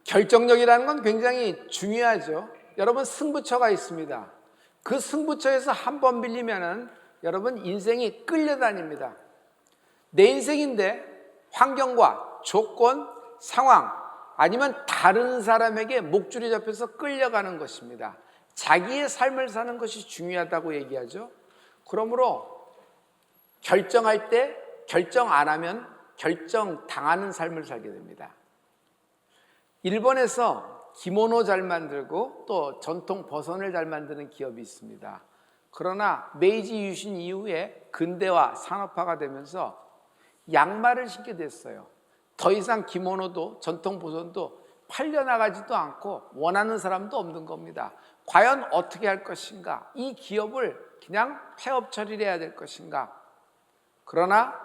결정력이라는 건 굉장히 중요하죠. 여러분, 승부처가 있습니다. 그 승부처에서 한 번 밀리면은 여러분 인생이 끌려다닙니다. 내 인생인데 환경과 조건, 상황 아니면 다른 사람에게 목줄이 잡혀서 끌려가는 것입니다. 자기의 삶을 사는 것이 중요하다고 얘기하죠. 그러므로 결정할 때 결정 안 하면 결정당하는 삶을 살게 됩니다. 일본에서 기모노 잘 만들고 또 전통 버선을 잘 만드는 기업이 있습니다. 그러나 메이지 유신 이후에 근대화 산업화가 되면서 양말을 신게 됐어요. 더 이상 기모노도 전통 버선도 팔려나가지도 않고 원하는 사람도 없는 겁니다. 과연 어떻게 할 것인가? 이 기업을 그냥 폐업 처리를 해야 될 것인가? 그러나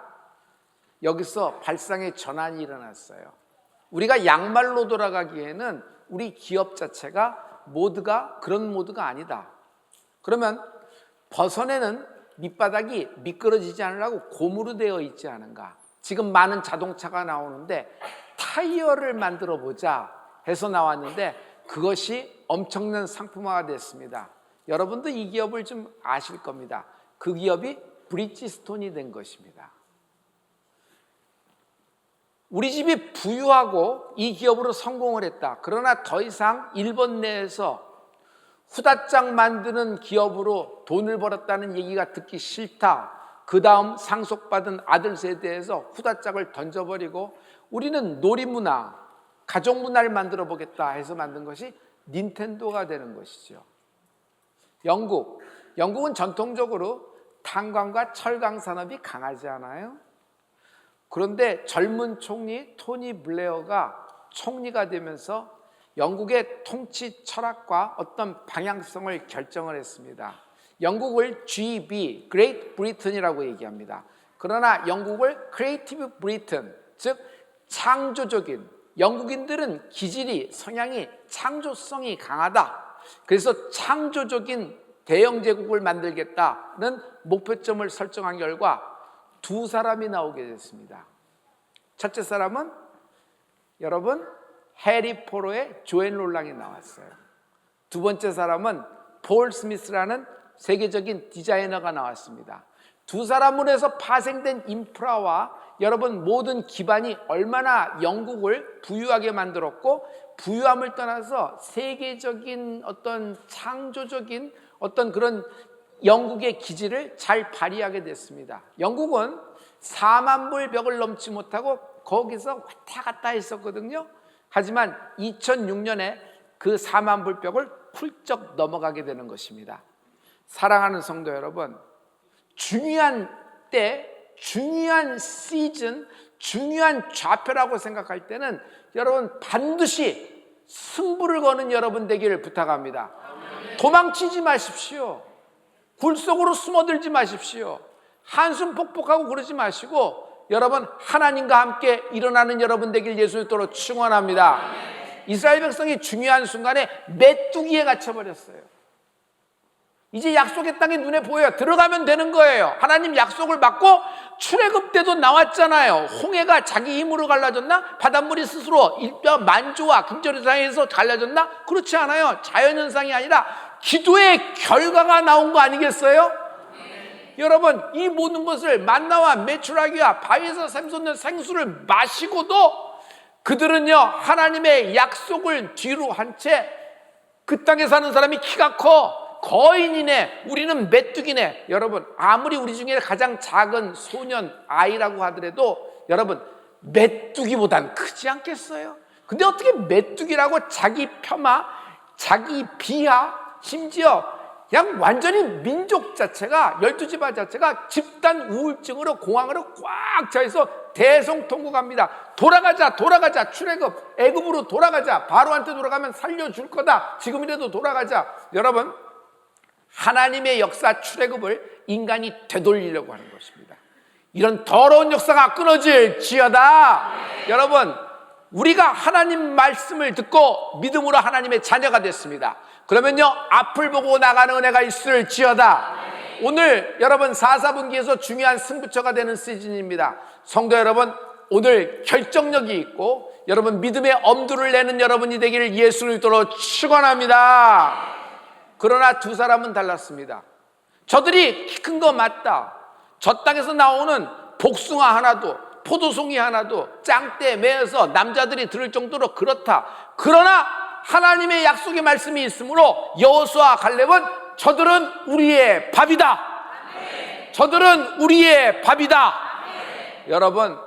여기서 발상의 전환이 일어났어요. 우리가 양말로 돌아가기에는 우리 기업 자체가 모두가 그런 모드가 아니다. 그러면 버선에는 밑바닥이 미끄러지지 않으려고 고무로 되어 있지 않은가? 지금 많은 자동차가 나오는데 타이어를 만들어 보자 해서 나왔는데 그것이 엄청난 상품화가 됐습니다. 여러분도 이 기업을 좀 아실 겁니다. 그 기업이 브리지스톤이 된 것입니다. 우리 집이 부유하고 이 기업으로 성공을 했다. 그러나 더 이상 일본 내에서 후다짝 만드는 기업으로 돈을 벌었다는 얘기가 듣기 싫다. 그 다음 상속받은 아들 세대에서 후다짝을 던져버리고 우리는 놀이문화, 가족문화를 만들어 보겠다 해서 만든 것이 닌텐도가 되는 것이죠. 영국은 전통적으로 탄광과 철강 산업이 강하지 않아요? 그런데 젊은 총리 토니 블레어가 총리가 되면서 영국의 통치 철학과 어떤 방향성을 결정을 했습니다. 영국을 GB, Great Britain이라고 얘기합니다. 그러나 영국을 Creative Britain, 즉 창조적인, 영국인들은 기질이, 성향이 창조성이 강하다. 그래서 창조적인 대영제국을 만들겠다는 목표점을 설정한 결과 두 사람이 나오게 됐습니다. 첫째 사람은 여러분 해리 포로의 조앤 롤랑이 나왔어요. 두 번째 사람은 폴 스미스라는 세계적인 디자이너가 나왔습니다. 두 사람으로 해서 파생된 인프라와 여러분 모든 기반이 얼마나 영국을 부유하게 만들었고 부유함을 떠나서 세계적인 어떤 창조적인 어떤 그런 영국의 기질을 잘 발휘하게 됐습니다. 영국은 4만 불 벽을 넘지 못하고 거기서 왔다 갔다 했었거든요. 하지만 2006년에 그 4만 불 벽을 훌쩍 넘어가게 되는 것입니다. 사랑하는 성도 여러분, 중요한 때, 중요한 시즌, 중요한 좌표라고 생각할 때는 여러분 반드시 승부를 거는 여러분 되기를 부탁합니다. 도망치지 마십시오. 굴 속으로 숨어들지 마십시오. 한숨 폭폭하고 그러지 마시고 여러분 하나님과 함께 일어나는 여러분 되길 예수님으로 축원합니다. 이스라엘 백성이 중요한 순간에 메뚜기에 갇혀버렸어요. 이제 약속의 땅이 눈에 보여요. 들어가면 되는 거예요. 하나님 약속을 받고 출애굽 때도 나왔잖아요. 홍해가 자기 힘으로 갈라졌나? 바닷물이 스스로 일뼈 만조와 금절이상에서 갈라졌나? 그렇지 않아요. 자연현상이 아니라 기도의 결과가 나온 거 아니겠어요? 여러분 이 모든 것을 만나와 메추라기와 바위에서 샘솟는 생수를 마시고도 그들은요 하나님의 약속을 뒤로 한 채 그 땅에 사는 사람이 키가 커 거인이네 우리는 메뚜기네. 여러분 아무리 우리 중에 가장 작은 소년 아이라고 하더라도 여러분 메뚜기보단 크지 않겠어요? 근데 어떻게 메뚜기라고 자기 폄하 자기 비하 심지어 그냥 완전히 민족 자체가 12지파 자체가 집단 우울증으로 공황으로 꽉 차있어 대성통곡합니다. 돌아가자 출애굽 애굽으로 돌아가자. 바로한테 돌아가면 살려줄 거다. 지금이라도 돌아가자. 여러분 하나님의 역사 출애굽을 인간이 되돌리려고 하는 것입니다. 이런 더러운 역사가 끊어질지어다. 여러분 우리가 하나님 말씀을 듣고 믿음으로 하나님의 자녀가 됐습니다. 그러면요 앞을 보고 나가는 은혜가 있을지어다. 오늘 여러분 4사분기에서 중요한 승부처가 되는 시즌입니다. 성도 여러분 오늘 결정력이 있고 여러분 믿음의 엄두를 내는 여러분이 되기를 예수를 믿도록 축원합니다. 그러나 두 사람은 달랐습니다. 저들이 키 큰 거 맞다. 저 땅에서 나오는 복숭아 하나도, 포도송이 하나도 짱대 매어서 남자들이 들을 정도로 그렇다. 그러나 하나님의 약속의 말씀이 있으므로 여호수아와 갈렙은 저들은 우리의 밥이다. 저들은 우리의 밥이다. 여러분,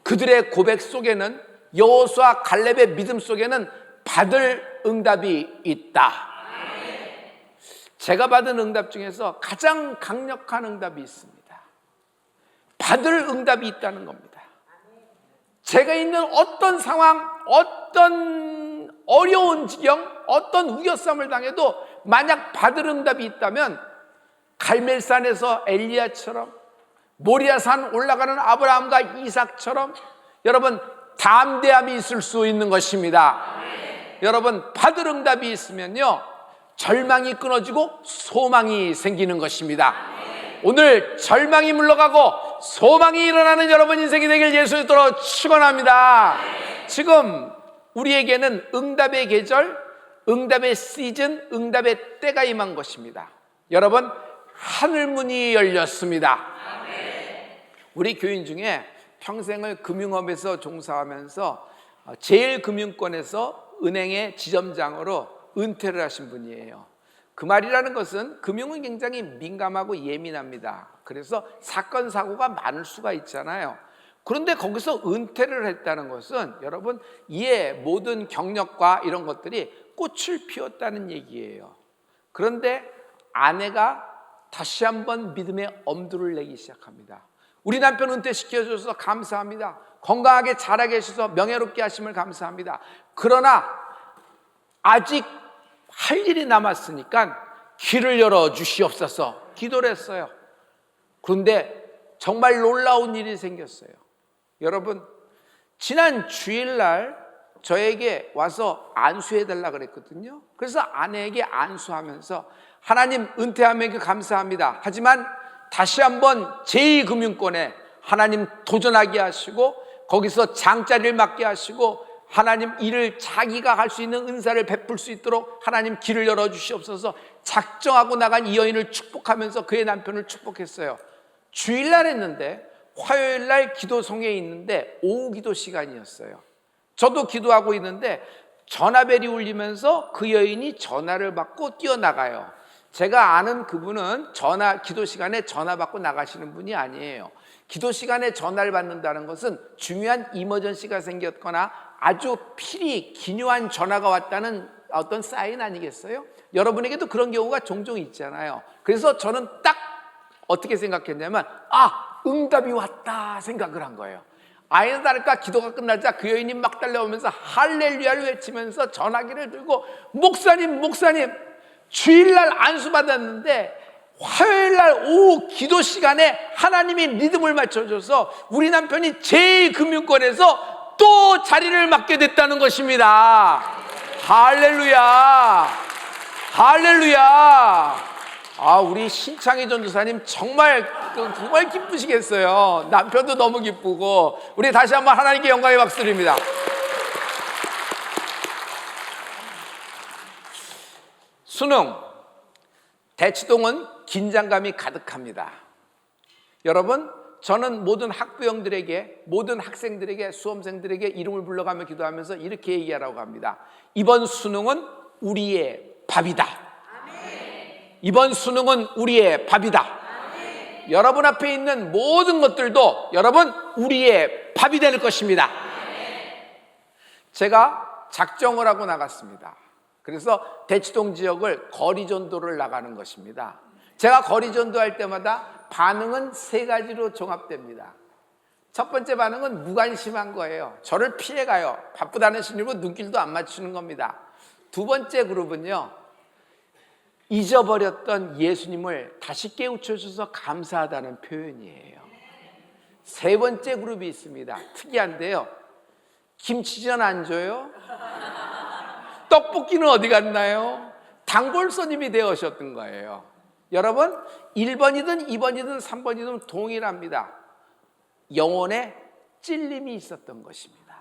그들의 고백 속에는, 여호수아 갈렙의 믿음 속에는 받을 응답이 있다. 제가 받은 응답 중에서 가장 강력한 응답이 있습니다. 받을 응답이 있다는 겁니다. 제가 있는 어떤 상황, 어떤 어려운 지경, 어떤 우겨쌈을 당해도 만약 받을 응답이 있다면 갈멜산에서 엘리야처럼, 모리아산 올라가는 아브라함과 이삭처럼 여러분 담대함이 있을 수 있는 것입니다. 여러분 받을 응답이 있으면요 절망이 끊어지고 소망이 생기는 것입니다. 오늘 절망이 물러가고 소망이 일어나는 여러분 인생이 되길 예수를 믿도록 축원합니다. 지금 우리에게는 응답의 계절, 응답의 시즌, 응답의 때가 임한 것입니다. 여러분 하늘문이 열렸습니다. 우리 교인 중에 평생을 금융업에서 종사하면서 제일금융권에서 은행의 지점장으로 은퇴를 하신 분이에요. 그 말이라는 것은 금융은 굉장히 민감하고 예민합니다. 그래서 사건 사고가 많을 수가 있잖아요. 그런데 거기서 은퇴를 했다는 것은 여러분 이의 모든 경력과 이런 것들이 꽃을 피웠다는 얘기예요. 그런데 아내가 다시 한번 믿음의 엄두를 내기 시작합니다. 우리 남편 은퇴시켜줘서 감사합니다. 건강하게 자라게 하셔서 명예롭게 하심을 감사합니다. 그러나 아직 할 일이 남았으니까 길을 열어주시옵소서 기도를 했어요. 그런데 정말 놀라운 일이 생겼어요. 여러분 지난 주일날 저에게 와서 안수해달라 그랬거든요. 그래서 아내에게 안수하면서 하나님 은퇴하면 감사합니다. 하지만 다시 한번 제2금융권에 하나님 도전하게 하시고 거기서 장자리를 맡게 하시고 하나님 일을 자기가 할 수 있는 은사를 베풀 수 있도록 하나님 길을 열어주시옵소서 작정하고 나간 이 여인을 축복하면서 그의 남편을 축복했어요. 주일날 했는데 화요일날 기도성에 있는데 오후 기도 시간이었어요. 저도 기도하고 있는데 전화벨이 울리면서 그 여인이 전화를 받고 뛰어나가요. 제가 아는 그분은 기도 시간에 전화 받고 나가시는 분이 아니에요. 기도 시간에 전화를 받는다는 것은 중요한 이머전시가 생겼거나 아주 필히 기묘한 전화가 왔다는 어떤 사인 아니겠어요? 여러분에게도 그런 경우가 종종 있잖아요. 그래서 저는 딱 어떻게 생각했냐면 응답이 왔다 생각을 한 거예요. 아이나 다를까 기도가 끝나자 그 여인이 막 달려오면서 할렐루야를 외치면서 전화기를 들고 목사님 주일날 안수받았는데 화요일날 오후 기도 시간에 하나님이 리듬을 맞춰줘서 우리 남편이 제2금융권에서 또 자리를 맡게 됐다는 것입니다. 할렐루야. 우리 신창희 전도사님 정말 기쁘시겠어요. 남편도 너무 기쁘고. 우리 다시 한번 하나님께 영광의 박수 드립니다. 수능 대치동은 긴장감이 가득합니다. 여러분 저는 모든 학부형들에게, 모든 학생들에게, 수험생들에게 이름을 불러가며 기도하면서 이렇게 얘기하라고 합니다. 이번 수능은 우리의 밥이다. 이번 수능은 우리의 밥이다. 여러분 앞에 있는 모든 것들도 여러분 우리의 밥이 될 것입니다. 제가 작정을 하고 나갔습니다. 그래서 대치동 지역을 거리전도를 나가는 것입니다. 제가 거리전도할 때마다 반응은 세 가지로 종합됩니다. 첫 번째 반응은 무관심한 거예요. 저를 피해가요. 바쁘다는 심리로 눈길도 안 맞추는 겁니다. 두 번째 그룹은요, 잊어버렸던 예수님을 다시 깨우쳐줘서 감사하다는 표현이에요. 세 번째 그룹이 있습니다. 특이한데요, 김치전 안 줘요? 떡볶이는 어디 갔나요? 단골 손님이 되어셨던 거예요. 여러분 1번이든 2번이든 3번이든 동일합니다. 영혼에 찔림이 있었던 것입니다.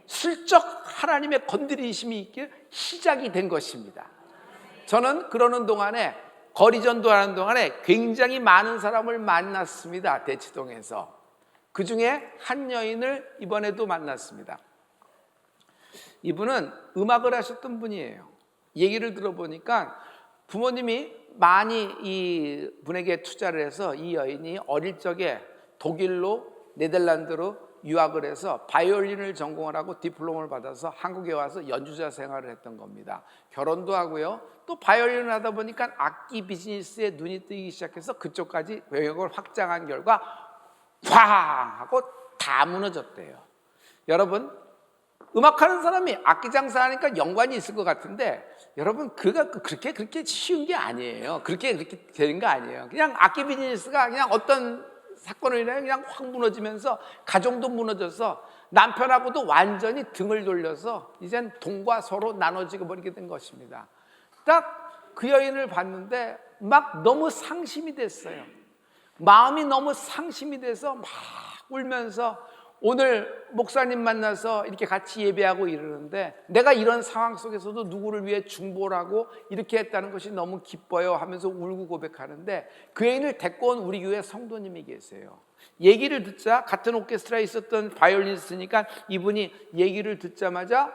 슬쩍 하나님의 건드리심이 있길 시작이 된 것입니다. 저는 그러는 동안에 거리 전도하는 동안에 굉장히 많은 사람을 만났습니다. 대치동에서. 그 중에 한 여인을 이번에도 만났습니다. 이분은 음악을 하셨던 분이에요. 얘기를 들어보니까 부모님이 많이 이 분에게 투자를 해서 이 여인이 어릴 적에 독일로 네덜란드로 유학을 해서 바이올린을 전공을 하고 디플롬을 받아서 한국에 와서 연주자 생활을 했던 겁니다. 결혼도 하고요. 또 바이올린을 하다 보니까 악기 비즈니스에 눈이 뜨기 시작해서 그쪽까지 영역을 확장한 결과 쾅 하고 다 무너졌대요. 여러분, 음악하는 사람이 악기 장사하니까 연관이 있을 것 같은데 여러분, 그렇게 쉬운 게 아니에요. 그렇게 되는 거 아니에요. 그냥 악기 비즈니스가 그냥 어떤 사건으로 인해 그냥 확 무너지면서 가정도 무너져서 남편하고도 완전히 등을 돌려서 이젠 돈과 서로 나눠지고 버리게 된 것입니다. 딱 그 여인을 봤는데 막 너무 상심이 됐어요. 마음이 너무 상심이 돼서 막 울면서 오늘 목사님 만나서 이렇게 같이 예배하고 이러는데 내가 이런 상황 속에서도 누구를 위해 중보를 하고 이렇게 했다는 것이 너무 기뻐요 하면서 울고 고백하는데 그 여인을 데리고 온 우리 교회 성도님이 계세요. 얘기를 듣자 같은 오케스트라에 있었던 바이올리니스트니까 이분이 얘기를 듣자마자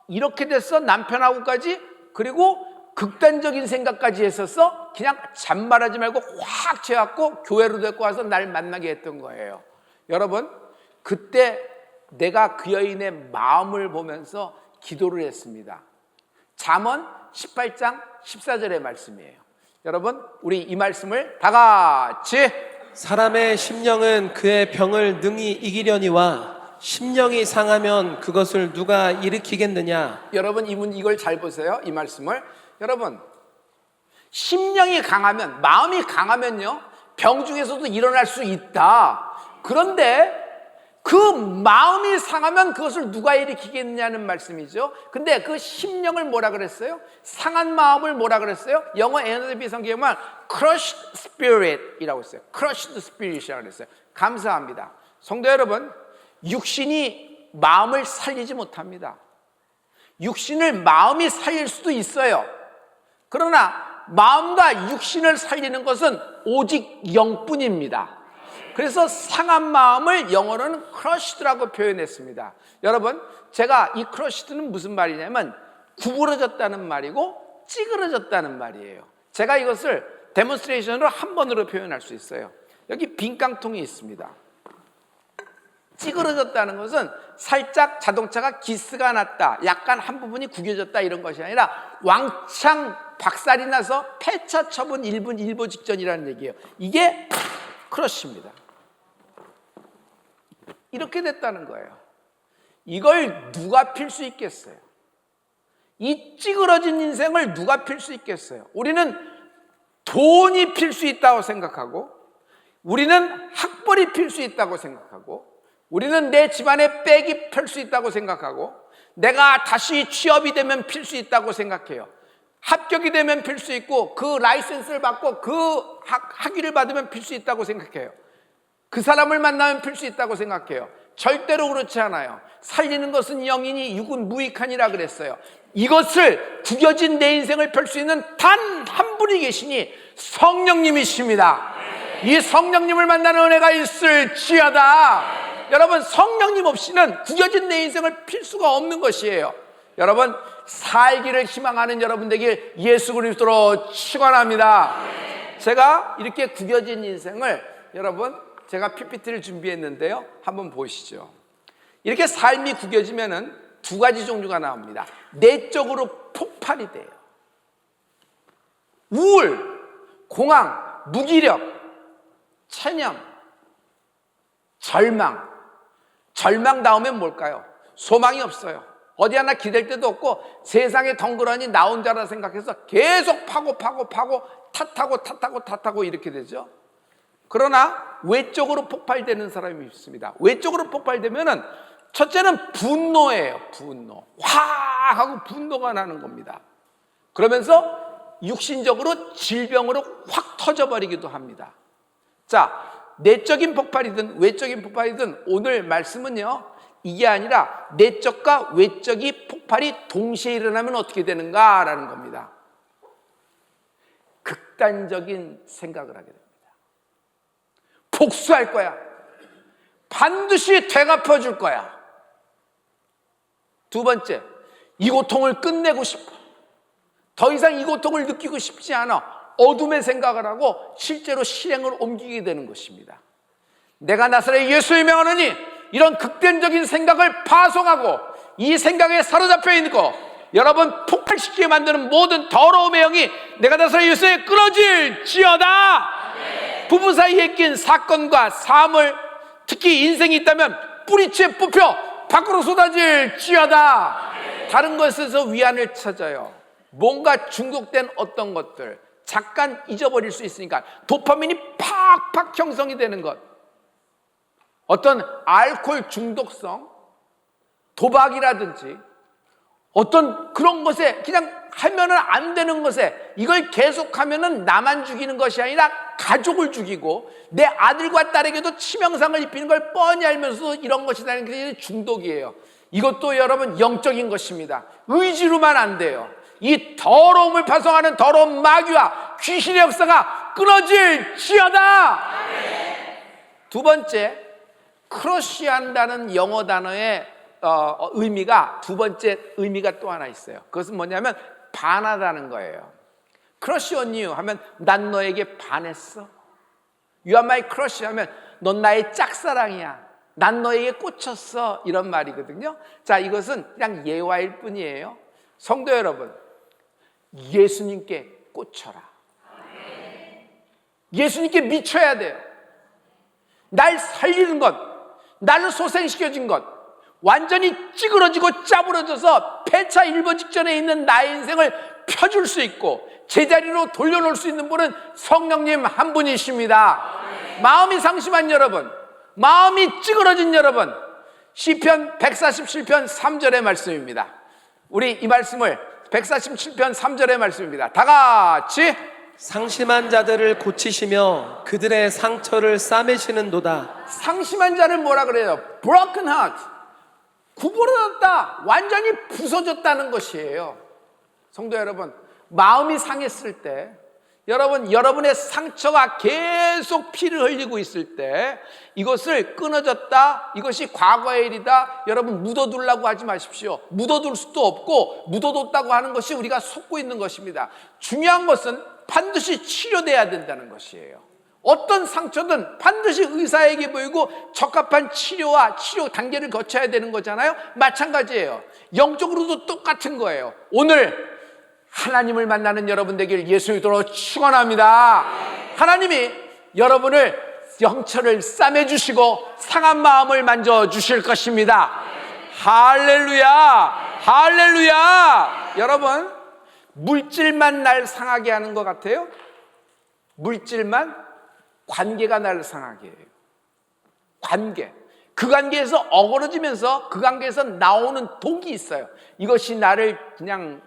이렇게 됐어? 남편하고까지? 그리고 극단적인 생각까지 했었어? 그냥 잔말하지 말고 확 채갖고 교회로 데리고 와서 날 만나게 했던 거예요. 여러분, 그때 내가 그 여인의 마음을 보면서 기도를 했습니다. 잠언 18장 14절의 말씀이에요. 여러분, 우리 이 말씀을 다 같이. 사람의 심령은 그의 병을 능히 이기려니와 심령이 상하면 그것을 누가 일으키겠느냐. 여러분, 이걸 잘 보세요. 이 말씀을. 여러분, 심령이 강하면, 마음이 강하면요, 병 중에서도 일어날 수 있다. 그런데 그 마음이 상하면 그것을 누가 일으키겠냐는 말씀이죠. 근데 그 심령을 뭐라 그랬어요? 상한 마음을 뭐라 그랬어요? 영어 NIV 성경에 보면 crushed spirit이라고 했어요. crushed spirit이라고 그랬어요. 감사합니다. 성도 여러분, 육신이 마음을 살리지 못합니다. 육신을 마음이 살릴 수도 있어요. 그러나 마음과 육신을 살리는 것은 오직 영뿐입니다. 그래서 상한 마음을 영어로는 crushed라고 표현했습니다. 여러분, 제가 이 crushed는 무슨 말이냐면 구부러졌다는 말이고 찌그러졌다는 말이에요. 제가 이것을 데몬스트레이션으로 한 번으로 표현할 수 있어요. 여기 빈 깡통이 있습니다. 찌그러졌다는 것은 살짝 자동차가 기스가 났다, 약간 한 부분이 구겨졌다 이런 것이 아니라 왕창 박살이 나서 폐차 처분 1분 1보 직전이라는 얘기예요. 이게 크러쉬입니다. 이렇게 됐다는 거예요. 이걸 누가 필 수 있겠어요? 이 찌그러진 인생을 누가 필 수 있겠어요? 우리는 돈이 필 수 있다고 생각하고, 우리는 학벌이 필 수 있다고 생각하고, 우리는 내 집안에 백이 필 수 있다고 생각하고, 내가 다시 취업이 되면 필 수 있다고 생각해요. 합격이 되면 필 수 있고, 그 라이센스를 받고 그 학위를 받으면 필 수 있다고 생각해요. 그 사람을 만나면 필 수 있다고 생각해요. 절대로 그렇지 않아요. 살리는 것은 영이니 육은 무익하니라 그랬어요. 이것을 구겨진 내 인생을 펼 수 있는 단 한 분이 계시니 성령님이십니다. 이 성령님을 만나는 은혜가 있을지어다. 여러분, 성령님 없이는 구겨진 내 인생을 필 수가 없는 것이에요. 여러분, 살기를 희망하는 여러분 되길 예수 그리스도로 축원합니다. 제가 이렇게 구겨진 인생을, 여러분, 제가 PPT를 준비했는데요, 한번 보시죠. 이렇게 삶이 구겨지면은 두 가지 종류가 나옵니다. 내적으로 폭발이 돼요. 우울, 공황, 무기력, 체념, 절망. 절망 다음엔 뭘까요? 소망이 없어요. 어디 하나 기댈 데도 없고 세상에 덩그러니 나 혼자라 생각해서 계속 파고 탓하고 이렇게 되죠. 그러나 외적으로 폭발되는 사람이 있습니다. 외적으로 폭발되면은 첫째는 분노예요. 분노. 확 하고 분노가 나는 겁니다. 그러면서 육신적으로 질병으로 확 터져버리기도 합니다. 자, 내적인 폭발이든 외적인 폭발이든 오늘 말씀은요, 이게 아니라 내적과 외적이 폭발이 동시에 일어나면 어떻게 되는가라는 겁니다. 극단적인 생각을 하게 됩니다. 복수할 거야. 반드시 되갚아 줄 거야. 두 번째, 이 고통을 끝내고 싶어. 더 이상 이 고통을 느끼고 싶지 않아. 어둠의 생각을 하고 실제로 실행을 옮기게 되는 것입니다. 내가 나사렛 예수의 명하노니 이런 극단적인 생각을 파송하고 이 생각에 사로잡혀 있는 거, 여러분 폭발시키게 만드는 모든 더러움의 영이 내가 나사렛 예수에 끊어질지어다. 부부 사이에 낀 사건과 사물, 특히 인생이 있다면 뿌리채 뽑혀 밖으로 쏟아질지어다. 다른 것에서 위안을 찾아요. 뭔가 중독된 어떤 것들 잠깐 잊어버릴 수 있으니까 도파민이 팍팍 형성이 되는 것, 어떤 알코올 중독성, 도박이라든지 어떤 그런 것에 그냥 하면은 안 되는 것에 이걸 계속하면은 나만 죽이는 것이 아니라 가족을 죽이고 내 아들과 딸에게도 치명상을 입히는 걸 뻔히 알면서도 이런 것이라는 게 중독이에요. 이것도 여러분 영적인 것입니다. 의지로만 안 돼요. 이 더러움을 파송하는 더러운 마귀와 귀신의 역사가 끊어질지어다. 두 번째, 크러쉬한다는 영어 단어의 의미가, 두 번째 의미가 또 하나 있어요. 그것은 뭐냐면 반하다는 거예요. 크러쉬 on you 하면 난 너에게 반했어. You are my crush 하면 넌 나의 짝사랑이야. 난 너에게 꽂혔어. 이런 말이거든요. 자, 이것은 그냥 예화일 뿐이에요. 성도 여러분, 예수님께 꽂혀라. 예수님께 미쳐야 돼요. 날 살리는 것, 나를 소생시켜준 것, 완전히 찌그러지고 짜부러져서 폐차 일보 직전에 있는 나의 인생을 펴줄 수 있고 제자리로 돌려놓을 수 있는 분은 성령님 한 분이십니다. 마음이 상심한 여러분, 마음이 찌그러진 여러분, 시편 147편 3절의 말씀입니다. 우리 이 말씀을 147편 3절의 말씀입니다. 다 같이. 상심한 자들을 고치시며 그들의 상처를 싸매시는도다. 상심한 자를 뭐라 그래요? Broken heart. 구부러졌다, 완전히 부서졌다는 것이에요. 성도 여러분, 마음이 상했을 때, 여러분의 상처가 계속 피를 흘리고 있을 때 이것을 끊어졌다, 이것이 과거의 일이다, 여러분 묻어두려고 하지 마십시오. 묻어둘 수도 없고 묻어뒀다고 하는 것이 우리가 속고 있는 것입니다. 중요한 것은 반드시 치료돼야 된다는 것이에요. 어떤 상처든 반드시 의사에게 보이고 적합한 치료와 치료 단계를 거쳐야 되는 거잖아요. 마찬가지예요. 영적으로도 똑같은 거예요. 오늘 하나님을 만나는 여러분 되길 예수 이름으로 축원합니다. 하나님이 여러분을 영처를 싸매주시고 상한 마음을 만져주실 것입니다. 할렐루야, 할렐루야. 여러분, 물질만 날 상하게 하는 것 같아요? 물질만? 관계가 나를 상하게 해요. 관계. 그 관계에서 어그러지면서 그 관계에서 나오는 독이 있어요. 이것이 나를 그냥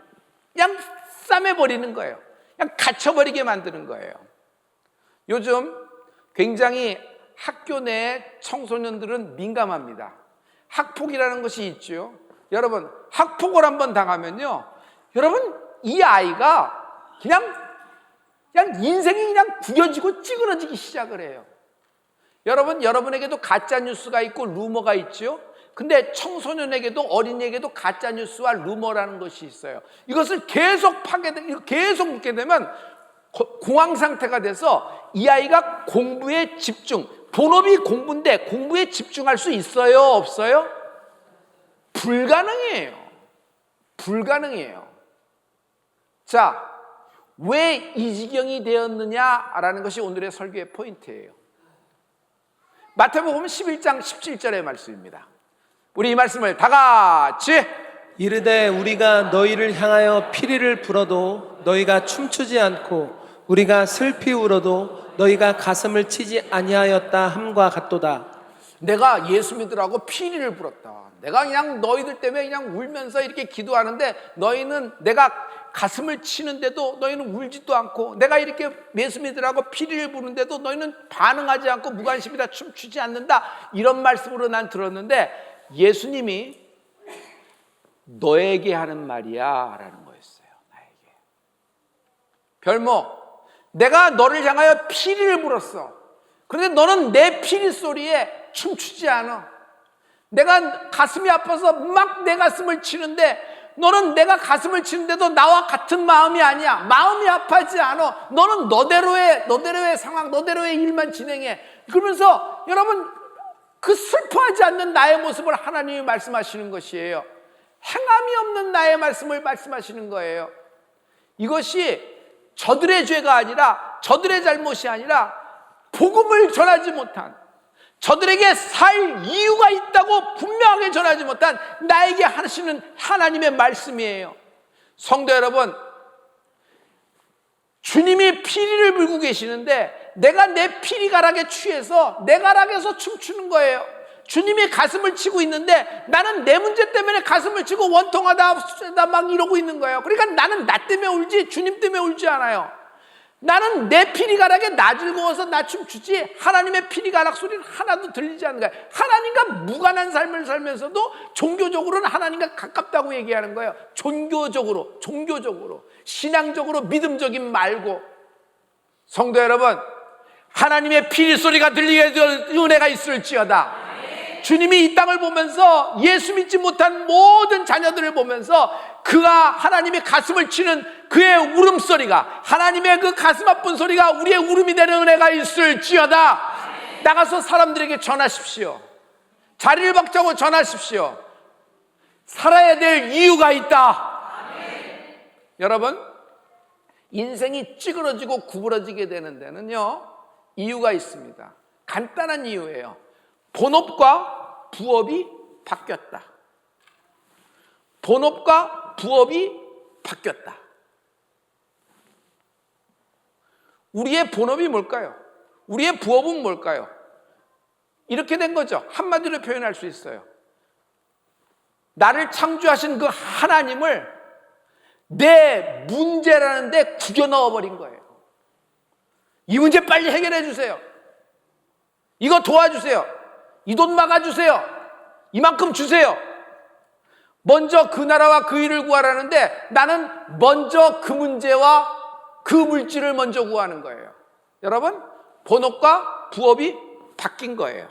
싸매버리는 거예요. 그냥 갇혀버리게 만드는 거예요. 요즘 굉장히 학교 내 청소년들은 민감합니다. 학폭이라는 것이 있죠. 여러분, 학폭을 한번 당하면요, 여러분, 이 아이가 그냥 인생이 그냥 구겨지고 찌그러지기 시작을 해요. 여러분에게도 가짜 뉴스가 있고 루머가 있죠. 근데 청소년에게도 어린이에게도 가짜 뉴스와 루머라는 것이 있어요. 이것을 계속 계속 묻게 되면 공황 상태가 돼서 이 아이가 공부에 집중, 본업이 공부인데 공부에 집중할 수 있어요, 없어요? 불가능해요. 불가능해요. 자, 왜 이 지경이 되었느냐라는 것이 오늘의 설교의 포인트예요. 마태복음 11장 17절의 말씀입니다. 우리 이 말씀을 다 같이. 이르되 우리가 너희를 향하여 피리를 불어도 너희가 춤추지 않고 우리가 슬피 울어도 너희가 가슴을 치지 아니하였다 함과 같도다. 내가 예수 믿으라고 피리를 불었다. 내가 그냥 너희들 때문에 그냥 울면서 이렇게 기도하는데 너희는, 내가 가슴을 치는데도 너희는 울지도 않고, 내가 이렇게 예수 믿으라고 피리를 부는데도 너희는 반응하지 않고 무관심이다, 춤추지 않는다, 이런 말씀으로 난 들었는데, 예수님이 너에게 하는 말이야 라는 거였어요. 나에게. 별모, 내가 너를 향하여 피리를 불었어. 그런데 너는 내 피리 소리에 춤추지 않아. 내가 가슴이 아파서 막 내 가슴을 치는데 너는 내가 가슴을 치는데도 나와 같은 마음이 아니야. 마음이 아파하지 않아. 너는 너대로의 상황, 너대로의 일만 진행해. 그러면서 여러분, 그 슬퍼하지 않는 나의 모습을 하나님이 말씀하시는 것이에요. 행함이 없는 나의 말씀을 말씀하시는 거예요. 이것이 저들의 죄가 아니라, 저들의 잘못이 아니라 복음을 전하지 못한, 저들에게 살 이유가 있다고 분명하게 전하지 못한 나에게 하시는 하나님의 말씀이에요. 성도 여러분, 주님이 피리를 불고 계시는데 내가 내 피리가락에 취해서 내 가락에서 춤추는 거예요. 주님이 가슴을 치고 있는데 나는 내 문제 때문에 가슴을 치고 원통하다 막 이러고 있는 거예요. 그러니까 나는 나 때문에 울지 주님 때문에 울지 않아요. 나는 내 피리가락에 나 즐거워서 나 춤추지 하나님의 피리가락 소리는 하나도 들리지 않는 거예요. 하나님과 무관한 삶을 살면서도 종교적으로는 하나님과 가깝다고 얘기하는 거예요. 종교적으로, 신앙적으로, 믿음적인 말고. 성도 여러분, 하나님의 피리 소리가 들리게 될 은혜가 있을지어다. 주님이 이 땅을 보면서 예수 믿지 못한 모든 자녀들을 보면서 그가 하나님의 가슴을 치는 그의 울음소리가, 하나님의 그 가슴 아픈 소리가 우리의 울음이 되는 은혜가 있을지어다. 나가서 사람들에게 전하십시오. 자리를 박차고 전하십시오. 살아야 될 이유가 있다. 여러분, 인생이 찌그러지고 구부러지게 되는 데는요, 이유가 있습니다. 간단한 이유예요. 본업과 부업이 바뀌었다. 본업과 부업이 바뀌었다. 우리의 본업이 뭘까요? 우리의 부업은 뭘까요? 이렇게 된 거죠. 한마디로 표현할 수 있어요. 나를 창조하신 그 하나님을 내 문제라는 데 구겨 넣어버린 거예요. 이 문제 빨리 해결해 주세요. 이거 도와주세요. 이 돈 막아주세요. 이만큼 주세요. 먼저 그 나라와 그 일을 구하라는데 나는 먼저 그 문제와 그 물질을 먼저 구하는 거예요. 여러분, 본업과 부업이 바뀐 거예요.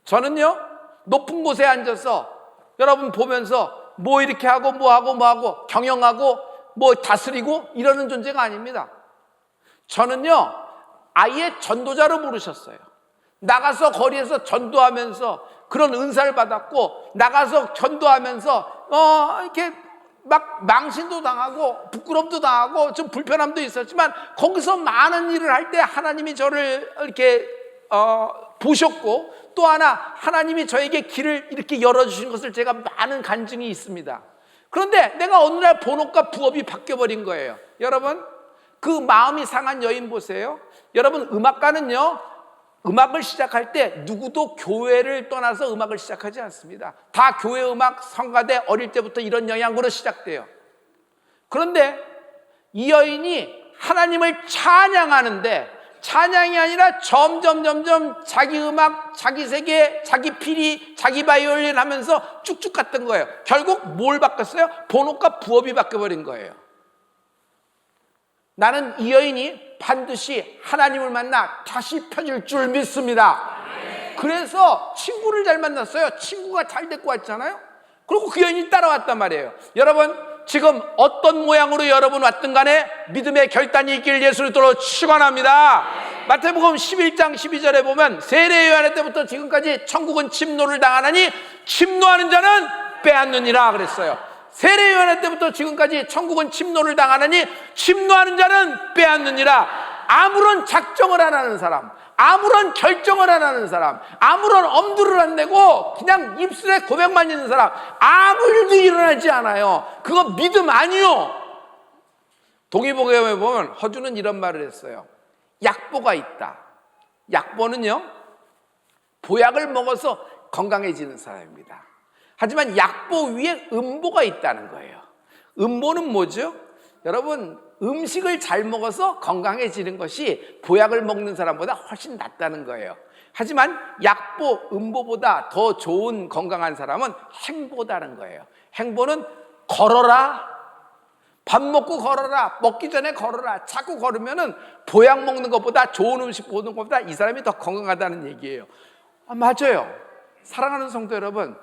저는요, 높은 곳에 앉아서 여러분 보면서 뭐 이렇게 하고 뭐 하고 경영하고 뭐 다스리고 이러는 존재가 아닙니다. 저는요, 아예 전도자로 부르셨어요. 나가서 거리에서 전도하면서 그런 은사를 받았고, 나가서 전도하면서 이렇게 막 망신도 당하고 부끄럼도 당하고 좀 불편함도 있었지만 거기서 많은 일을 할 때 하나님이 저를 이렇게 보셨고, 또 하나 하나님이 저에게 길을 이렇게 열어주신 것을 제가 많은 간증이 있습니다. 그런데 내가 어느 날 본업과 부업이 바뀌어버린 거예요. 여러분, 그 마음이 상한 여인 보세요. 여러분, 음악가는요, 음악을 시작할 때 누구도 교회를 떠나서 음악을 시작하지 않습니다. 다 교회 음악, 성가대 어릴 때부터 이런 영향으로 시작돼요. 그런데 이 여인이 하나님을 찬양하는데 찬양이 아니라 점점 자기 음악, 자기 세계, 자기 피리, 자기 바이올린 하면서 쭉쭉 갔던 거예요. 결국 뭘 바꿨어요? 본업과 부업이 바뀌어버린 거예요. 나는 이 여인이 반드시 하나님을 만나 다시 펴질 줄 믿습니다. 그래서 친구를 잘 만났어요. 친구가 잘 데리고 왔잖아요. 그리고 그 여인이 따라왔단 말이에요. 여러분, 지금 어떤 모양으로 여러분 왔든 간에 믿음의 결단이 있기를 예수 그리스도로 축원합니다. 마태복음 11장 12절에 보면 세례 요한의 때부터 지금까지 천국은 침노를 당하나니 침노하는 자는 빼앗느니라 그랬어요. 세례 요한의 때부터 지금까지 천국은 침노를 당하나니 침노하는 자는 빼앗느니라. 아무런 작정을 안 하는 사람, 아무런 결정을 안 하는 사람, 아무런 엄두를 안 내고 그냥 입술에 고백만 있는 사람, 아무 일도 일어나지 않아요. 그거 믿음 아니요. 동의복음에 보면 허주는 이런 말을 했어요. 약보가 있다. 약보는요, 보약을 먹어서 건강해지는 사람입니다. 하지만 약보 위에 음보가 있다는 거예요. 음보는 뭐죠? 여러분, 음식을 잘 먹어서 건강해지는 것이 보약을 먹는 사람보다 훨씬 낫다는 거예요. 하지만 약보, 음보보다 더 좋은 건강한 사람은 행보다는 거예요. 행보는 걸어라. 밥 먹고 걸어라. 먹기 전에 걸어라. 자꾸 걸으면은 보약 먹는 것보다, 좋은 음식 보는 것보다 이 사람이 더 건강하다는 얘기예요. 맞아요. 사랑하는 성도 여러분,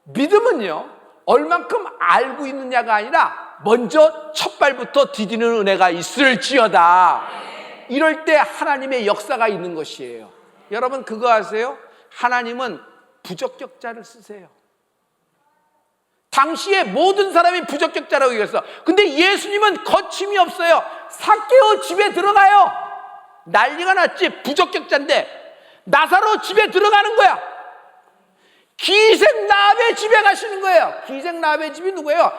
믿음은요, 얼만큼 알고 있느냐가 아니라 먼저 첫 발부터 디디는 은혜가 있을지어다. 이럴 때 하나님의 역사가 있는 것이에요. 여러분 그거 아세요? 하나님은 부적격자를 쓰세요. 당시에 모든 사람이 부적격자라고 얘기했어. 근데 예수님은 거침이 없어요. 삭개오 집에 들어가요. 난리가 났지. 부적격자인데 나사로 집에 들어가는 거야. 기생라합의 집에 가시는 거예요. 기생라합의 집이 누구예요?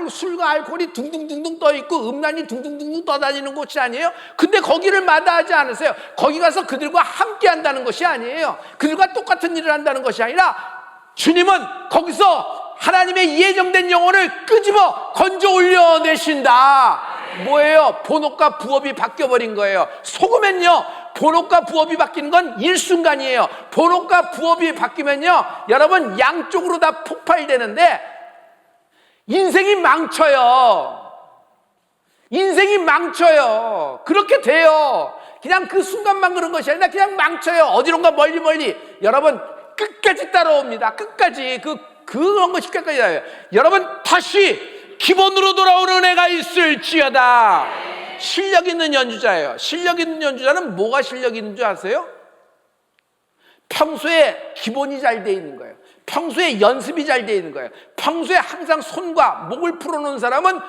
술과 알코올이 둥둥둥둥 떠 있고 음란이 둥둥둥둥 떠다니는 곳이 아니에요? 근데 거기를 마다하지 않으세요. 거기 가서 그들과 함께 한다는 것이 아니에요. 그들과 똑같은 일을 한다는 것이 아니라 주님은 거기서 하나님의 예정된 영혼을 끄집어 건져 올려내신다. 뭐예요? 본업과 부업이 바뀌어버린 거예요. 속으면요, 본업과 부업이 바뀌는 건 일순간이에요. 본업과 부업이 바뀌면요, 여러분 양쪽으로 다 폭발되는데 인생이 망쳐요. 인생이 망쳐요. 그렇게 돼요. 그냥 그 순간만 그런 것이 아니라 그냥 망쳐요. 어디론가 멀리. 여러분 끝까지 따라옵니다. 끝까지 그런 것이 끝까지 나요. 여러분 다시 기본으로 돌아오는 은혜가 있을지어다. 실력 있는 연주자예요. 실력 있는 연주자는 뭐가 실력 있는 줄 아세요? 평소에 기본이 잘 돼 있는 거예요. 평소에 연습이 잘 돼 있는 거예요. 평소에 항상 손과 목을 풀어놓은 사람은,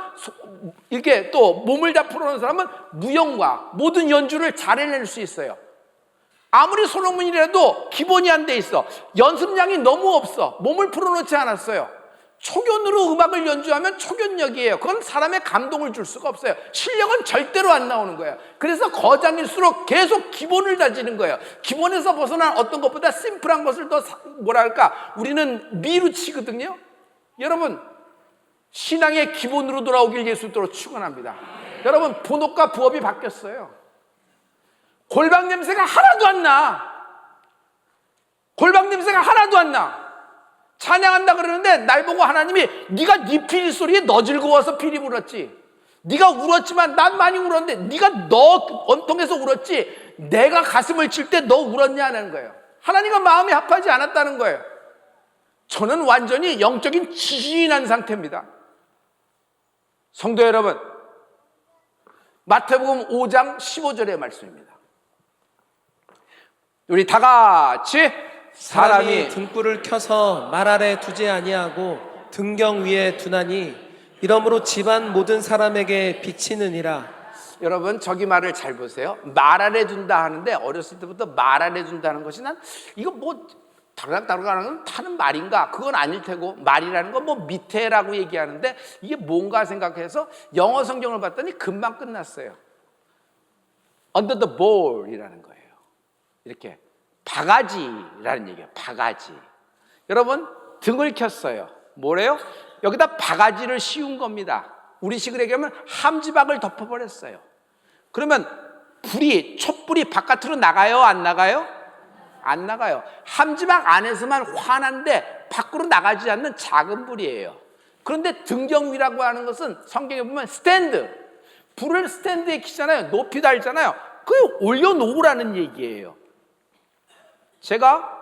이렇게 또 몸을 다 풀어놓은 사람은 무용과 모든 연주를 잘 해낼 수 있어요. 아무리 손흥민이라도 기본이 안 돼 있어. 연습량이 너무 없어. 몸을 풀어놓지 않았어요. 초견으로 음악을 연주하면 초견력이에요. 그건 사람의 감동을 줄 수가 없어요. 실력은 절대로 안 나오는 거예요. 그래서 거장일수록 계속 기본을 다지는 거예요. 기본에서 벗어난 어떤 것보다 심플한 것을 더 우리는 미루치거든요. 여러분 신앙의 기본으로 돌아오길 예수님으로 축원합니다. 여러분 본업과 부업이 바뀌었어요. 골방 냄새가 하나도 안 나. 골방 냄새가 하나도 안 나. 찬양한다 그러는데 날 보고 하나님이 네가 네 피리 소리에 너 즐거워서 피리 불었지. 네가 울었지만 난 많이 울었는데 네가 너 원통해서 울었지. 내가 가슴을 칠 때 너 울었냐는 거예요. 하나님과 마음이 합하지 않았다는 거예요. 저는 완전히 영적인 지진한 상태입니다. 성도 여러분, 마태복음 5장 15절의 말씀입니다. 우리 다 같이 사람이 등불을 켜서 말 아래 두지 아니하고 등경 위에 두나니 이러므로 집안 모든 사람에게 비치느니라. 여러분 저기 말을 잘 보세요. 말 아래 둔다 하는데 어렸을 때부터 말 아래 둔다는 것이 난 이거 뭐 다르다는 타는 말인가? 그건 아닐 테고 말이라는 건 뭐 밑에라고 얘기하는데 이게 뭔가 생각해서 영어 성경을 봤더니 금방 끝났어요. Under the board이라는 거예요. 이렇게 바가지라는 얘기예요. 바가지. 여러분 등을 켰어요. 뭐래요? 여기다 바가지를 씌운 겁니다. 우리식으로 얘기하면 함지박을 덮어버렸어요. 그러면 촛불이 바깥으로 나가요? 안 나가요? 안 나가요. 함지박 안에서만 환한데 밖으로 나가지 않는 작은 불이에요. 그런데 등경위라고 하는 것은 성경에 보면 스탠드, 불을 스탠드에 켜잖아요. 높이 달잖아요. 그걸 올려놓으라는 얘기예요. 제가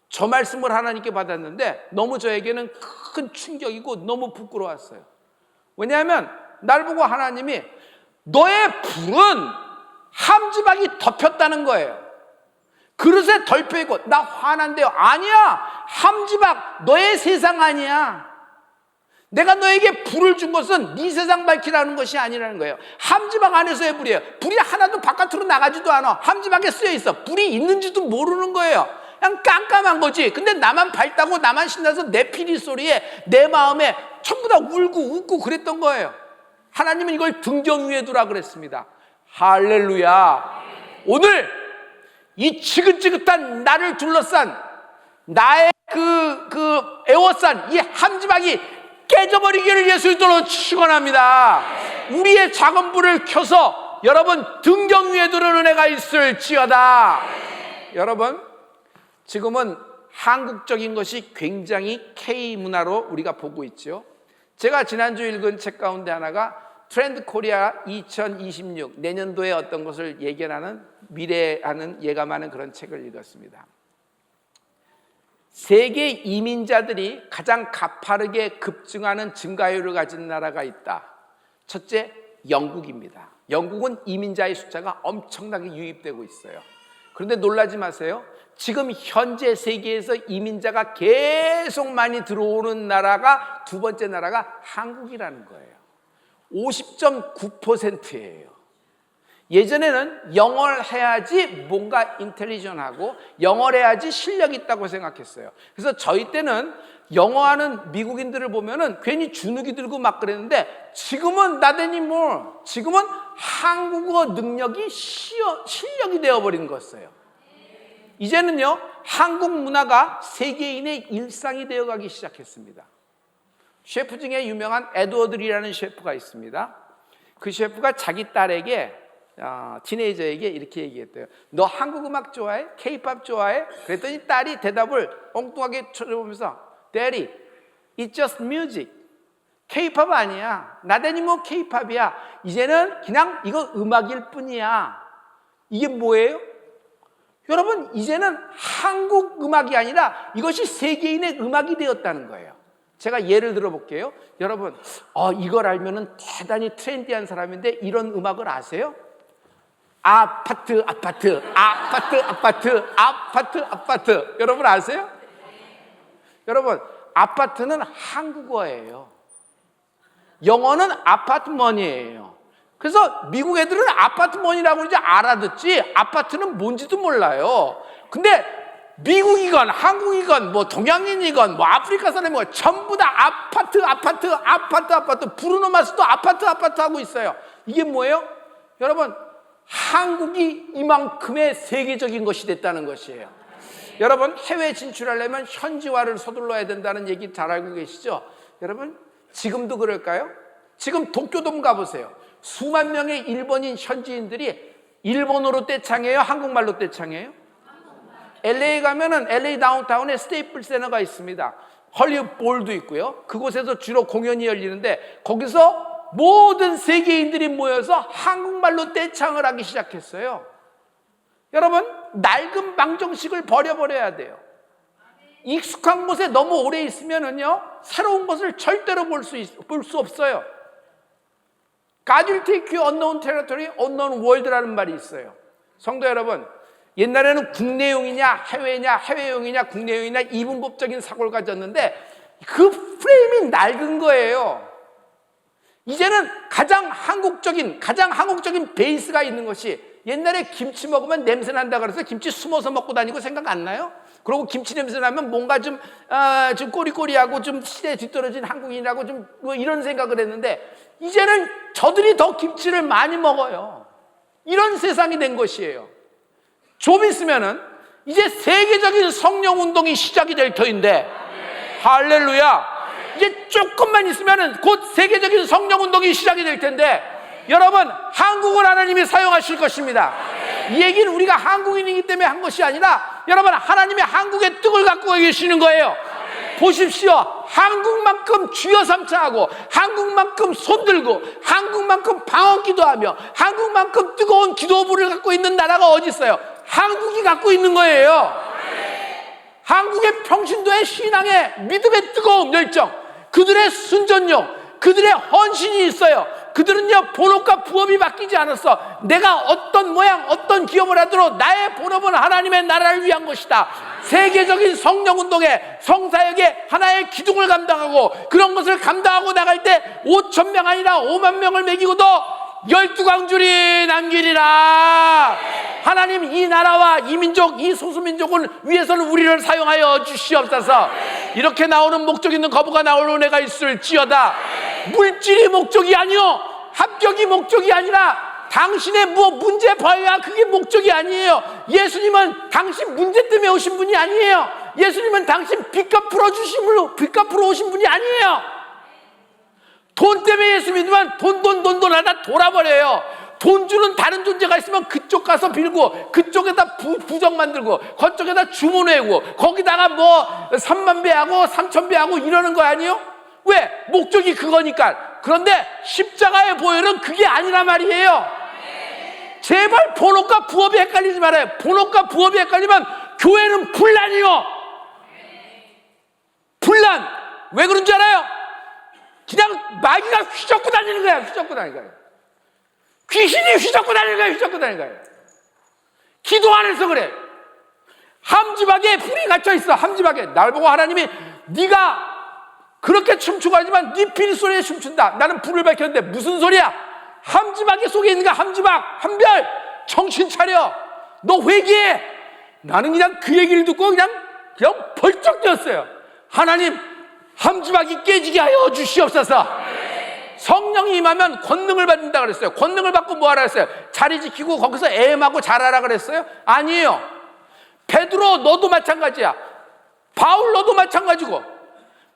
저 말씀을 하나님께 받았는데 너무 저에게는 큰 충격이고 너무 부끄러웠어요. 왜냐하면 날 보고 하나님이 너의 불은 함지박이 덮였다는 거예요. 그릇에 덜펴있고 나 화난대요. 아니야, 함지박 너의 세상 아니야. 내가 너에게 불을 준 것은 네 세상 밝히라는 것이 아니라는 거예요. 함지박 안에서의 불이에요. 불이 하나도 바깥으로 나가지도 않아. 함지박에 쓰여 있어. 불이 있는지도 모르는 거예요. 그냥 깜깜한 거지. 근데 나만 밝다고 나만 신나서 내 피리 소리에 내 마음에 전부 다 울고 웃고 그랬던 거예요. 하나님은 이걸 등경 위에 두라 그랬습니다. 할렐루야. 오늘 이 지긋지긋한 나를 둘러싼 나의 애워싼 이 함지박이 깨져버리기를 예수 이름으로 축원합니다. 우리의 작은 불을 켜서 여러분 등경 위에 두는 은혜가 있을지어다. 여러분 지금은 한국적인 것이 굉장히 K문화로 우리가 보고 있죠. 제가 지난주 읽은 책 가운데 하나가 트렌드 코리아 2026 내년도에 어떤 것을 예견하는 미래하는 예감하는 그런 책을 읽었습니다. 세계 이민자들이 가장 가파르게 급증하는 증가율을 가진 나라가 있다. 첫째, 영국입니다. 영국은 이민자의 숫자가 엄청나게 유입되고 있어요. 그런데 놀라지 마세요. 지금 현재 세계에서 이민자가 계속 많이 들어오는 나라가 두 번째 나라가 한국이라는 거예요. 50.9%예요. 예전에는 영어를 해야지 뭔가 인텔리전하고 영어를 해야지 실력이 있다고 생각했어요. 그래서 저희 때는 영어하는 미국인들을 보면은 괜히 주눅이 들고 막 그랬는데 지금은 not anymore. 지금은 한국어 능력이 실력이 되어버린 거였어요. 이제는요 한국 문화가 세계인의 일상이 되어가기 시작했습니다. 셰프 중에 유명한 에드워드 리라는 셰프가 있습니다. 그 셰프가 자기 딸에게 티네이저에게 이렇게 얘기했대요. 너 한국 음악 좋아해? K-pop 좋아해? 그랬더니 딸이 대답을 엉뚱하게 쳐다보면서 Daddy, it's just music. K-pop 아니야. not anymore K-pop이야. 이제는 그냥 이거 음악일 뿐이야. 이게 뭐예요? 여러분 이제는 한국 음악이 아니라 이것이 세계인의 음악이 되었다는 거예요. 제가 예를 들어 볼게요. 여러분 이걸 알면은 대단히 트렌디한 사람인데 이런 음악을 아세요? 아파트 아파트 아파트 아파트 아파트 아파트 여러분 아세요? 여러분 아파트는 한국어예요. 영어는 아파트먼이에요. 그래서 미국 애들은 아파트먼이라고 그러지 알아듣지 아파트는 뭔지도 몰라요. 근데 미국이건 한국이건 뭐 동양인이건 뭐 아프리카 사람이건 전부 다 아파트 아파트 아파트 아파트 브루노 마스도 아파트 아파트 하고 있어요. 이게 뭐예요? 여러분 한국이 이만큼의 세계적인 것이 됐다는 것이에요. 여러분 해외 진출하려면 현지화를 서둘러야 된다는 얘기 잘 알고 계시죠? 여러분 지금도 그럴까요? 지금 도쿄돔 가보세요. 수만 명의 일본인 현지인들이 일본어로 떼창해요? 한국말로 떼창해요? LA 가면은 LA 다운타운에 스테이플 센터가 있습니다. 헐리우드 볼도 있고요. 그곳에서 주로 공연이 열리는데 거기서 모든 세계인들이 모여서 한국말로 떼창을 하기 시작했어요. 여러분 낡은 방정식을 버려버려야 돼요. 익숙한 곳에 너무 오래 있으면은요 새로운 것을 절대로 볼 수 없어요. God will take you unknown territory, unknown world라는 말이 있어요. 성도 여러분 옛날에는 국내용이냐 해외냐 해외용이냐 국내용이냐 이분법적인 사고를 가졌는데 그 프레임이 낡은 거예요. 이제는 가장 한국적인 베이스가 있는 것이 옛날에 김치 먹으면 냄새 난다 그래서 김치 숨어서 먹고 다니고 생각 안 나요? 그리고 김치 냄새 나면 뭔가 좀 꼬리꼬리하고 좀 시대에 뒤떨어진 한국인이라고 좀 뭐 이런 생각을 했는데 이제는 저들이 더 김치를 많이 먹어요. 이런 세상이 된 것이에요. 좀 있으면은 이제 세계적인 성령 운동이 시작이 될 터인데 할렐루야. 이제 조금만 있으면은 곧 세계적인 성령 운동이 시작이 될 텐데 여러분 한국을 하나님이 사용하실 것입니다. 이 얘기는 우리가 한국인이기 때문에 한 것이 아니라 여러분 하나님이 한국의 뜻을 갖고 계시는 거예요. 보십시오. 한국만큼 주여 삼차하고 한국만큼 손들고 한국만큼 방언 기도하며 한국만큼 뜨거운 기도부를 갖고 있는 나라가 어디 있어요? 한국이 갖고 있는 거예요. 한국의 평신도의 신앙의 믿음의 뜨거운 열정, 그들의 순전용, 그들의 헌신이 있어요. 그들은요 본업과 부업이 바뀌지 않았어. 내가 어떤 모양 어떤 기업을 하더라도 나의 본업은 하나님의 나라를 위한 것이다. 세계적인 성령운동에 성사역에 하나의 기둥을 감당하고 그런 것을 감당하고 나갈 때 5,000명 아니라 5만 명을 먹이고도 12광줄이 남기리라. 하나님 이 나라와 이 민족 이 소수민족을 위해서는 우리를 사용하여 주시옵소서. 이렇게 나오는 목적 있는 거부가 나오는 은혜가 있을지어다. 물질이 목적이 아니요 합격이 목적이 아니라 당신의 뭐 문제 봐야 그게 목적이 아니에요. 예수님은 당신 문제 때문에 오신 분이 아니에요. 예수님은 당신 빚값 풀어 오신 분이 아니에요. 돈 때문에 예수 믿으면 돈 하다 돌아버려요. 돈 주는 다른 존재가 있으면 그쪽 가서 빌고, 그쪽에다 부적 만들고, 그쪽에다 주문 외우고, 거기다가 뭐 3만 배하고 3천 배하고 이러는 거 아니에요? 왜? 목적이 그거니까. 그런데 십자가의 보혈은 그게 아니란 말이에요. 제발 본업과 부업이 헷갈리지 말아요. 본업과 부업이 헷갈리면 교회는 분란이요. 분란. 왜 그런 줄 알아요? 그냥 마귀가 휘젓고 다니는 거야. 휘젓고 다니는 거야. 귀신이 휘젓고 다니는 거야. 휘젓고 다니는 거야. 기도 안 해서 그래. 함지박에 불이 갇혀 있어. 함지박에. 날 보고 하나님이 네가 그렇게 춤추고 하지만 네 피리 소리에 춤춘다. 나는 불을 밝혔는데 무슨 소리야? 함지박에 속에 있는 거야. 함지박. 한별. 정신 차려. 너 회개해. 나는 그냥 그 얘기를 듣고 그냥 벌쩍 뛰었어요. 하나님, 함지박이 깨지게 하여 주시옵소서. 성령이 임하면 권능을 받는다 그랬어요. 권능을 받고 뭐 하라 그랬어요? 자리 지키고 거기서 애엠하고 잘하라 그랬어요? 아니에요. 베드로 너도 마찬가지야. 바울 너도 마찬가지고,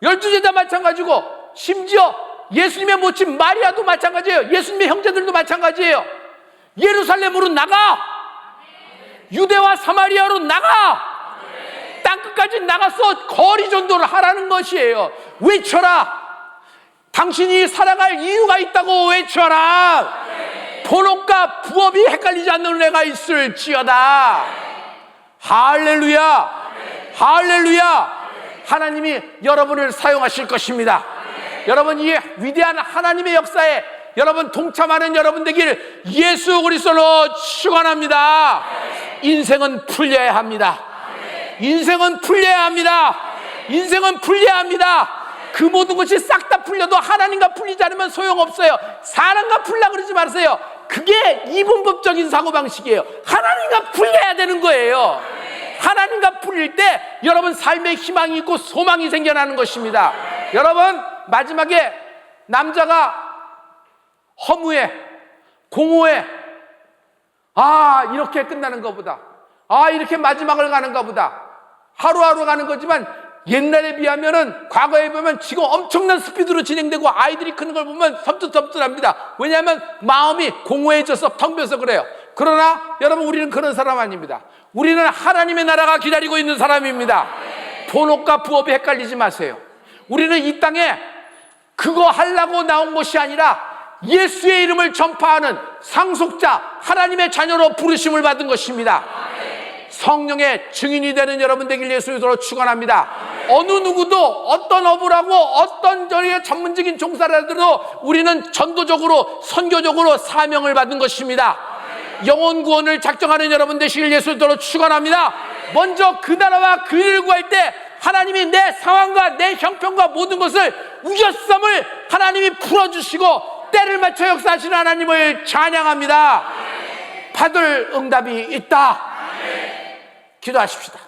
12제자 마찬가지고, 심지어 예수님의 모친 마리아도 마찬가지예요. 예수님의 형제들도 마찬가지예요. 예루살렘으로 나가. 유대와 사마리아로 나가. 땅끝까지 나가서 거리 전도를 하라는 것이에요. 외쳐라. 당신이 살아갈 이유가 있다고 외쳐라. 본업과 부업이 헷갈리지 않는 애가 있을지어다. 할렐루야. 할렐루야. 하나님이 여러분을 사용하실 것입니다. 여러분, 이 위대한 하나님의 역사에 여러분 동참하는 여러분 되길 예수 그리스도로 축원합니다. 인생은 풀려야 합니다. 인생은 풀려야 합니다. 인생은 풀려야 합니다. 그 모든 것이 싹 다 풀려도 하나님과 풀리지 않으면 소용없어요. 사람과 풀라 그러지 마세요. 그게 이분법적인 사고방식이에요. 하나님과 풀려야 되는 거예요. 하나님과 풀릴 때 여러분 삶에 희망이 있고 소망이 생겨나는 것입니다. 여러분, 마지막에 남자가 허무해, 공허해, 이렇게 끝나는 것보다, 이렇게 마지막을 가는 것보다, 하루하루 가는 거지만 옛날에 비하면은, 과거에 보면 지금 엄청난 스피드로 진행되고 아이들이 크는 걸 보면 섬찟섬찟합니다. 왜냐하면 마음이 공허해져서 텅 비어서 그래요. 그러나 여러분, 우리는 그런 사람 아닙니다. 우리는 하나님의 나라가 기다리고 있는 사람입니다. 본업과 부업이 헷갈리지 마세요. 우리는 이 땅에 그거 하려고 나온 것이 아니라 예수의 이름을 전파하는 상속자, 하나님의 자녀로 부르심을 받은 것입니다. 성령의 증인이 되는 여러분 되길 예수로 축원합니다. 어느 누구도 어떤 업을 하고 어떤 저희의 전문적인 종사를 하더라도 우리는 전도적으로, 선교적으로 사명을 받은 것입니다. 영혼 구원을 작정하는 여러분 되시길 예수로 축원합니다. 먼저 그 나라와 그 일을 구할 때 하나님이 내 상황과 내 형편과 모든 것을 우겨쌈을 하나님이 풀어주시고 때를 맞춰 역사하시는 하나님을 찬양합니다. 받을 응답이 있다. 기도하십시다.